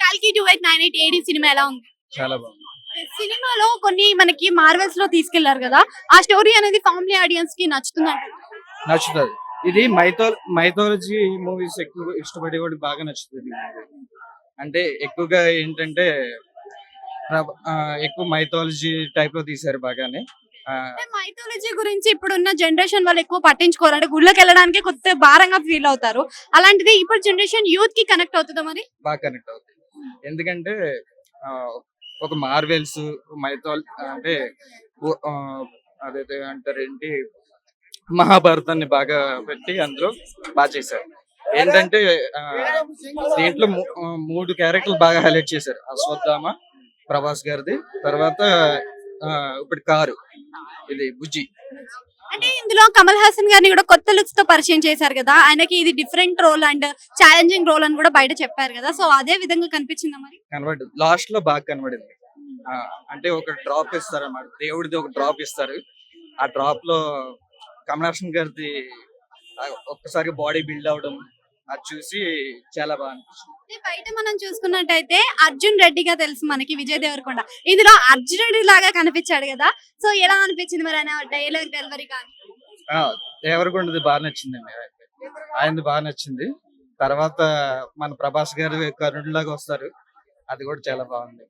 కల్కి 2898 AD cinema ఎలా ఉంది? చాలా బాగుంది. సినిమాలో కొన్ని మనకి మార్వెల్స్ లో తీసుకెళ్లారు కదా, ఆ స్టోరీ అనేది ఫ్యామిలీ ఆడియన్స్ కి నచ్చుతుందంటారా? నచ్చుతుంది. ఇది మైథాలజీ మూవీస్ ఎక్కువ ఇష్టపడే వాడికి బాగా నచ్చుతుంది. అంటే ఎక్కువగా ఏంటంటే ఎక్కువ మైథాలజీ టైప్ లో తీశారు బాగానే. ఆ, అంటే మైథాలజీ గురించి ఇప్పుడున్న జనరేషన్ వాళ్ళు ఎక్కువ పట్టించుకోరు, అంటే గుళ్ళకి వెళ్ళడానికి కొత్త భారంగా ఫీల్ అవుతారు. అలాంటిది ఇప్పుడు జనరేషన్ యూత్ కి కనెక్ట్ అవుతుందా మరి? బాగా కనెక్ట్ అవుతుంది. ఎందుకంటే ఆ, ఒక మార్వెల్స్ అంటే ఓ- ఆ, అదైతే అంటారు ఏంటి, మహాభారతాన్ని బాగా పెట్టి అందులో బాగా చేశారు. ఏంటంటే ఆ, దీంట్లో మూడు క్యారెక్టర్లు బాగా హైలైట్ చేశారు. అశ్వత్థామ, ప్రభాస్ గారిది, తర్వాత ఆ, ఇప్పుడు కారు, ఇది బుజ్జి. అంటే ఇందులో కమల్ హాసన్ గారిని కూడా కొత్త లుక్స్ తో పరిచయం చేశారు కదా, ఆయనకి ఇది different role and challenging role అని కూడా బయట చెప్పారు కదా, సో అదే విధంగా కనిపించిందా మరి? కనబడింది, లాస్ట్ లో బాగా కనబడింది. ఆ, అంటే ఒక డ్రాప్ ఇస్తారు అన్నమాట, దేవుడిది ఒక డ్రాప్ ఇస్తారు. ఆ డ్రాప్ లో కమల్ హాసన్ గారిది ఒక్కసారి బాడీ బిల్డ్ అవడం అది చూసి చాలా బాగా అనిపించింది. అంటే బయట మనం చూసుకున్నట్టయితే అర్జున్ రెడ్డిగా తెలుసు మనకి విజయ్ దేవరకొండ, ఇందులో అర్జున్ రెడ్డి లాగా కనిపించాడు కదా, సో ఎలా అనిపించింది మరి ఆయన డైలాగ్ డెలివరీ కానీ? ఆ, దేవరకొండది బాగా నచ్చిందండి. ఆయనది బాగా నచ్చింది. తర్వాత మన ప్రభాస్ గారు కర్ణుడిలాగా వస్తారు, అది కూడా చాలా బాగుంది.